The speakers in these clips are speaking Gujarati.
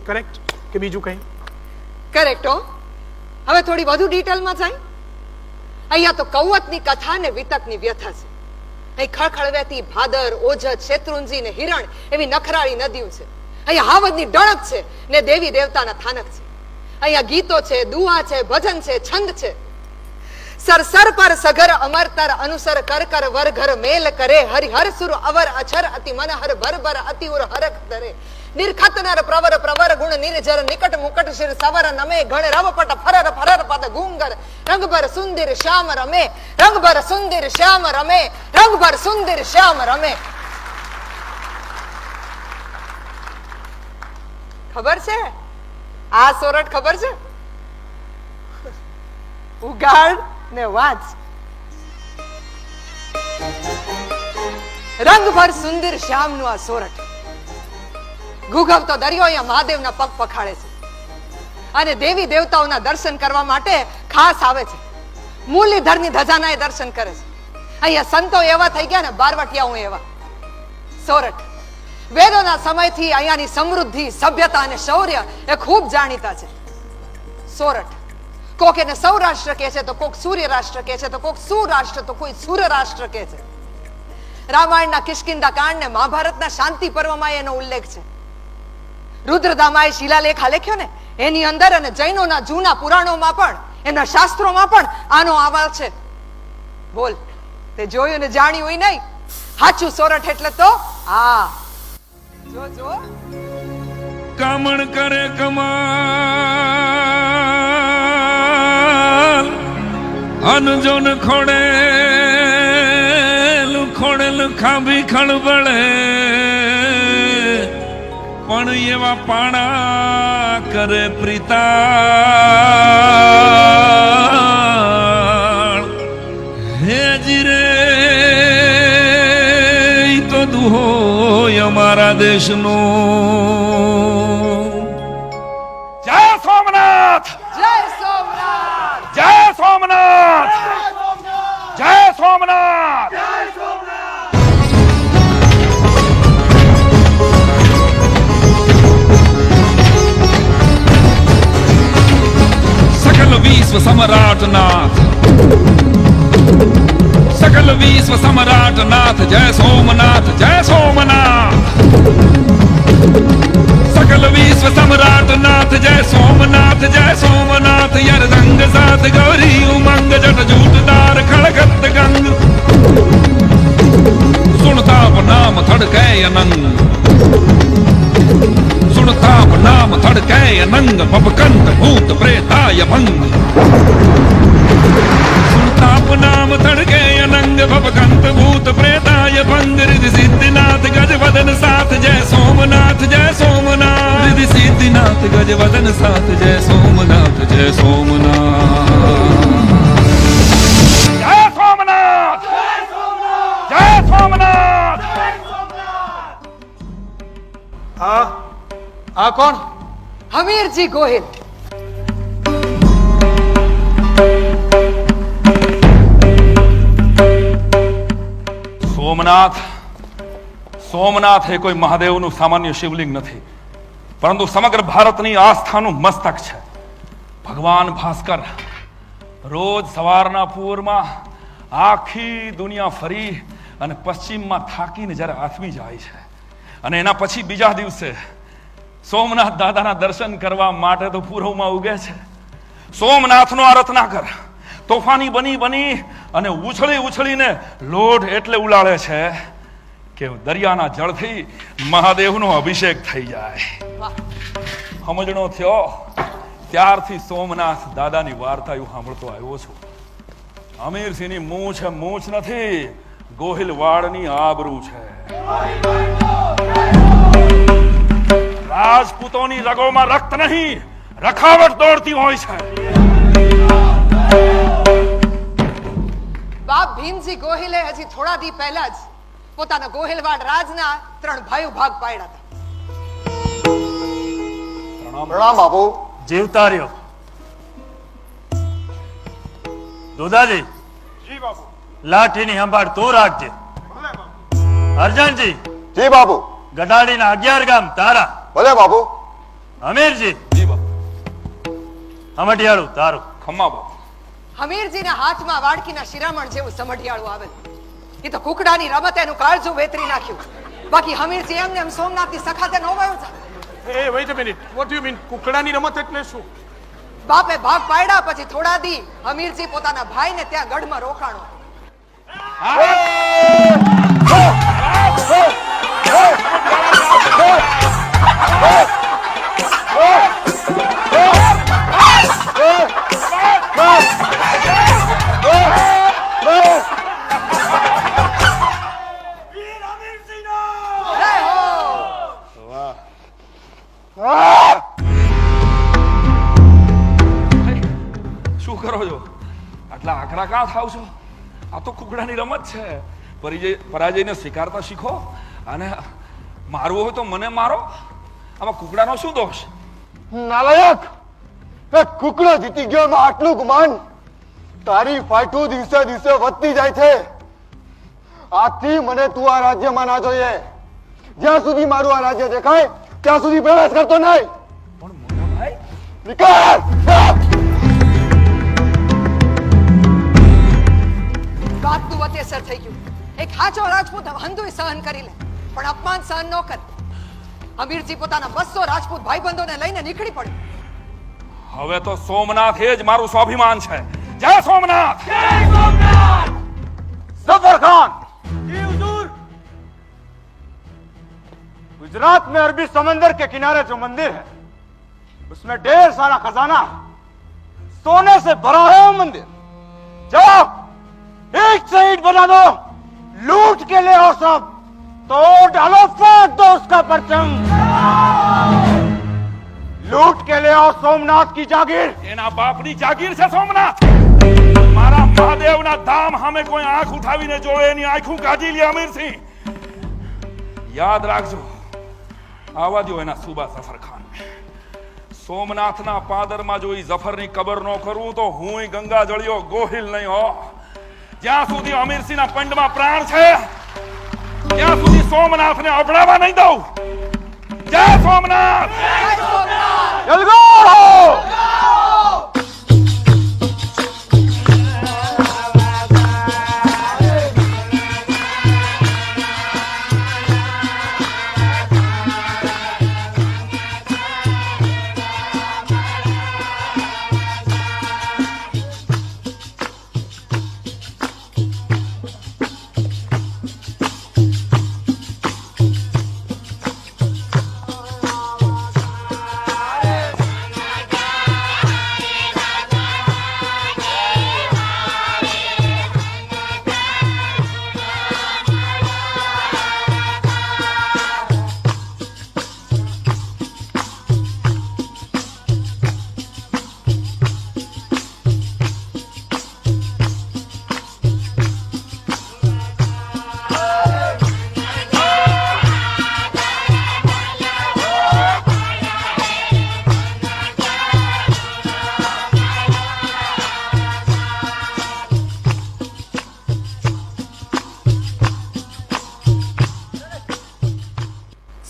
કરેક્ટ કે બીજું કંઈ? કરેક્ટ હો. હવે થોડી વધુ ડિટેલમાં જાય. અહીંયા તો કૌવતની કથા ને વિતકની વ્યથા છે. અહીં ખળખળવેતી ભાદર, ઓજત, શેત્રુંજી ને હિરણ એવી નખરાળી નદીઓ છે. અહીંયા હાવજની ડણક છે ને દેવી દેવતાના થાનક છે. અહીંયા ગીતો છે, દુઆ છે, ભજન છે, છંદ છે. સર સર પર સગર અમરતર અનુસર કર કર વર ઘર મેલ કરે હરિહર સુર અવર અછર અતિ મનહર ભર ભર અતિ ઉર હરખ ધરે નિર્ખત નર પ્રવર પ્રવર ગુણ નિર્જર નિકટ મુકટ શિર સવર નમે ગણ રવપટ ફરર ફરર પદ ગુંગર રંગભર સુંદર શ્યામ રમે રંગભર સુંદર શ્યામ રમે રંગભર સુંદર શ્યામ રમે. ખબર છે આ સોરઠ? ખબર છે? ઉગાડ ને વાંચ. રંગભર સુંદર શ્યામ નું આ સોરઠ. ગુગવતો દરિયો અહીંયા મહાદેવના પગ પખાડે છે અને દેવી દેવતાઓના દર્શન કરવા માટે ખાસ આવે છે. મુરલીધરની ધજાના એ દર્શન કરે છે. અહીંયા સંતો એવા થઈ ગયા ને બારવટિયાઓ એવા. સોરઠ વેદોના સમયથી અહીંયાની સમૃદ્ધિ, સભ્યતા અને શૌર્ય એ ખૂબ જાણીતા છે. સોરઠ કોક એને સૌરાષ્ટ્ર કહે છે, તો કોક સૂર્ય રાષ્ટ્ર કહે છે, તો કોક સુરાષ્ટ્ર, તો કોઈ સુર રાષ્ટ્ર કહે છે. રામાયણના કિષ્કિંધા કાંડ ને મહાભારતના શાંતિ પર્વમાં એનો ઉલ્લેખ છે. રુદ્રદામાએ શિલાલેખ લખ્યો ને એની અંદર અને જૈનોના જૂના પુરાણોમાં પણ, એના શાસ્ત્રોમાં પણ આનો આવાજ છે. બોલ, તે જોયું ને જાણ્યું હોય નહીં? સાચું સોરઠ એટલે તો આ જો જો કામણ કરે કમાલ અનજોન ખોડેલ ખોડેલ ખાંભી ખળબળે પણ એવા પાણા કરે પ્રીતાળ હેજી રે તો દુહો અમારા દેશનો. જય સોમનાથ, જય સોમનાથ, જય સોમનાથ, જય સોમનાથ. सकल विश्व सम्राट नाथ, सकल विश्व सम्राट नाथ जय सोमनाथ, जय सोमनाथ. सकल विश्व सम्राट नाथ जय सोमनाथ, जय सोमनाथ. यर रंग साथ गौरी उमंग जट जूटदार खड़गत गंग सुनता नाम थड़कै अनंग, सुनता नाम थड़कै अनंग पपकंत भूत प्रेताय भंग. सुनता नाम थड़कै अनंग पपकंत भूत प्रेताय भंग. रिद्धि सिद्धिनाथ गजवदन साथ जय सोमनाथ, जय सोमनाथ. रिद्धि सिद्धिनाथ गजवदन साथ जय सोमनाथ, जय सोमनाथ. જય સોમનાથ, જય સોમનાથ. આ કોણ? હમીરજી ગોહિલ. સોમનાથ, સોમનાથ એ કોઈ મહાદેવનું સામાન્ય શિવલિંગ નથી, પરંતુ સમગ્ર ભારતની આસ્થાનું મસ્તક છે. ભગવાન ભાસ્કર રોજ સવારના પૂરમાં આખી દુનિયા ફરી અને પશ્ચિમમાં થાકીને જ્યારે આથમી જાય છે અને એના પછી બીજા દિવસે સોમનાથ દાદાના દર્શન કરવા માટે તો પૂર્વમાં ઉગે છે. સોમનાથનો આ રત્નાકર તોફાની બની બની અને ઉછળી ઉછળીને લોઢ એટલે ઉલાળે છે કે દરિયાના જળથી મહાદેવનો અભિષેક થઈ જાય. સમજણો થયો ત્યારથી સોમનાથ દાદાની વાર્તા હું સાંભળતો આવ્યો છું. અમીરસિંહની મૂછ મૂછ નથી, ગોહિલ વાળની આબરૂ છે. રાજપૂતોની રગોમાં રક્ત નહીં, રખાવટ દોડતી હોય છે. બાપ ભીમજી ગોહિલે હજી થોડા દી પહેલા જ પોતાના ગોહિલવાડ રાજના 3 ભાઈઓ ભાગ પાડ્યા હતા. પ્રણામ બાપુ. જીવતા રહ્યો. દુદાજી, જી બાપુ. લાઠીની સંભાળ તું રાખજે. અર્જનજી, જી બાપુ. ગઢાડીના 11 ગામ તારા. ભલે બાપુ. અમીરજી જી બાપુ. હમટિયાળું તારું. ખમ્મા બાપુ. હમીરજીના હાથમાં વાડકીના શિરામણ જેવું સમઢિયાળું આવેલ. એ તો કુકડાની રમત એનું કાળજું વેતરી નાખ્યું. બાકી હમીરજી એમને એમ સોમનાથની સખાતે ન વયો છે. Hey, wait a minute. What do you mean? કુકડાની રમત એટલે શું? બાપે ભાગ પાડ્યા પછી થોડા દી હમીરજી પોતાના ભાઈને ત્યાં ગઢમાં રોકાણો. જય હો! શું કરો છો? આટલા આકરા કાં થાવ છો? આ તો કુકડાની રમત છે. પરાજયને સ્વીકારતા શીખો. અને મારવું હોય તો મને મારો. આમાં કુકડાનો શું દોષ? નાલાયક, એ કુકડો જીતી ગયો એમાં આટલું ગુમાન. તારી ફાઇટો દિવસે દિવસે વધતી જાય છે. આજથી મને તું આ રાજ્યમાં ના જોઈએ. જ્યાં સુધી મારું આ રાજ્ય દેખાય ત્યાં સુધી પ્રવેશ કરતો નહીં. પણ મોટા ભાઈ, નીકળ! વાતનું વતેસર થઈ ગયું. એક હાચો રાજપૂત હંધુય સહન કરી લે પણ અપમાન સહન ન કરે. હમીરજી પોતાના 200 રાજપૂત ભાઈબંધોને લઈને નીકળી પડ્યો. હવે તો સોમનાથ એ જ મારું સ્વાભિમાન છે. જય સોમનાથ! जफर खान, गुजरात में अरबी समंदर के किनारे जो मंदिर है उसमें ढेर सारा खजाना है. सोने से भरा है वो मंदिर. जाओ एक शहीद बना दो, लूट के ले आओ सब, तो डालो फेंक दो उसका परचम. लूट के ले आओ सोमनाथ की जागीर. એના બાપની જાગીર છે સોમનાથ. મારા મહાદેવના ધામ સામે કોઈ આંખ ઉઠાવીને જોવે એની આંખું કાઢી લે અમીરસિંહ. યાદ રાખજો, આવા દો એના સુબા ઝફર ખાન. સોમનાથના પાદરમાં જો ઈ ઝફરની કબર નો કરું તો હું ગંગા જળિયો ગોહિલ નહીં હો. જ્યાં સુધી અમીરસિંહના પંડમાં પ્રાણ છે ત્યાં સુધી સોમનાથને અભડાવા નહીં દઉં. જય સોમનાથ! જય સોમનાથ! जलगो!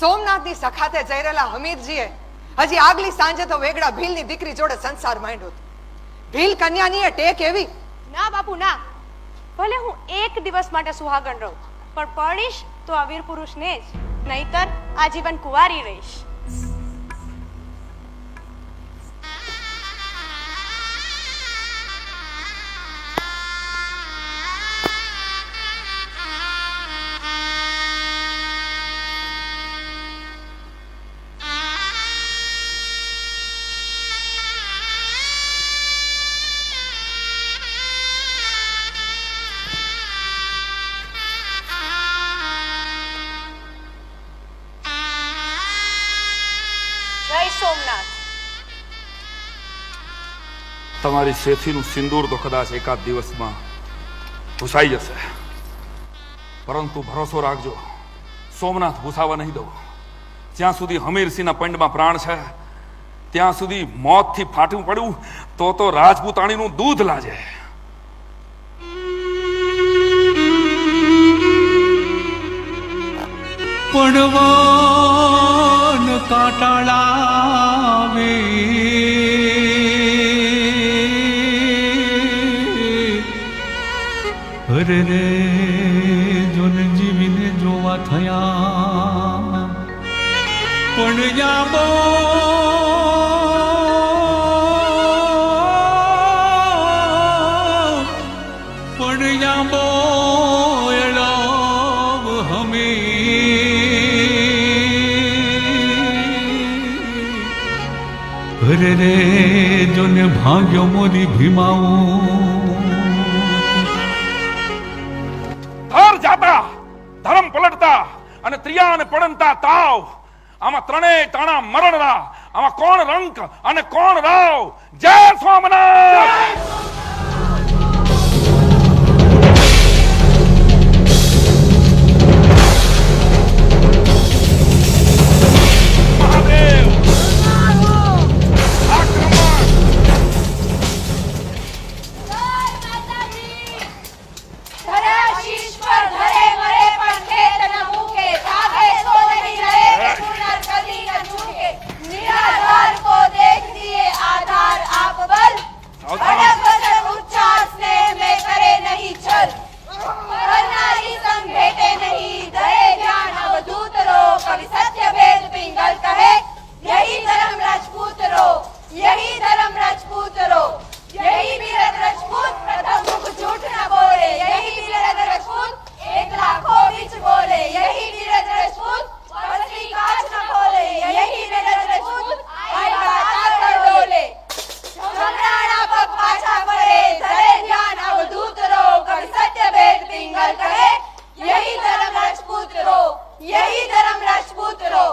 સોમનાથની સખાતે જઈ રહેલા હમીરજીએ હજી આગલી સાંજે તો વેગડા ભીલની દીકરી જોડે સંસાર માંડ્યો હતો. ભીલ કન્યાની એ ટેક એવી. ના બાપુ ના, ભલે હું એક દિવસ માટે સુહાગણ રહું પણ પરણીશ તો આ વીર પુરુષને જ, નહીતર આજીવન કુંવારી રહીશ. જય સોમનાથ. તમારી શેથીનું સિંદૂર તો કદાચ એકાદ દિવસમાં ભૂસાઈ જશે, પરંતુ ભરોસો રાખજો, સોમનાથ ભૂસાવા નહીં દઉં. જ્યાં સુધી હમીરસિંહના પંડમાં પ્રાણ છે ત્યાં સુધી મોતથી ફાટવું પડ્યું તો રાજપૂતાણીનું દૂધ લાજે. પડવાન કાટાળાવે અરે રે જોન જીવીને જોવા થયા પણ યાબો પણ યાબો એળાવ હમે અરે રે જોને ભાગ્યો મોરી ભીમાવું ધર જાતા ધર્મ પલટતા અને ત્રિયાને પડંતા તાવ આમાં ત્રણેય તાણા મરણના આમાં કોણ રંક અને કોણ રાવ જય સોમનાથ મહાદેવ આક્રમણ यही धर्म राजपूत रो यही वीरत राजपूत प्रथम मुख झूठ न बोले यही वीरत राजपूत एक लाखों बीच बोले यही वीरत राजपूत पसली कांच न खोले यही वीरत राजपूत आई बात कर डोले सम्राणा पग पाछा पड़े धरे ध्यान अवधूत रो कवि सत्य भेद पिंगल कहे यही धर्म राजपूत रो यही धर्म राजपूत रो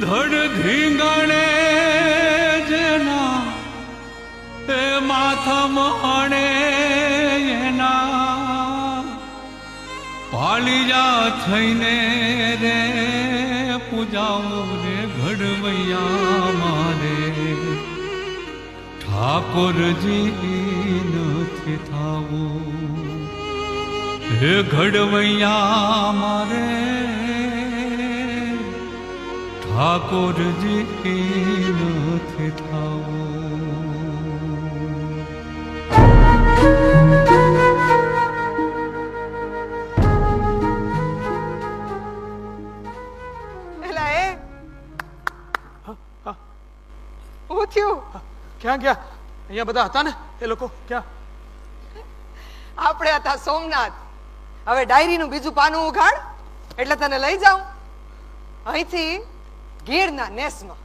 ધડ ધીંગાણે જેના તે માથા મહાણે એના પાળીયા થઈને રે પૂજાઓ રે ઘડવૈયા મારે ઠાકોરજી નથી થાવું હે ઘડવૈયા મારે ઠાકોરજી નથી થાવું એલા એ હું થયું ક્યાં ગયા અહીંયા બધા હતા ને એ લોકો ક્યાં આપણે હતા સોમનાથ હવે ડાયરીનું બીજું પાનું ઉઘાડ એટલે તને લઈ જાઉં અહીંથી ગીરના નેસમાં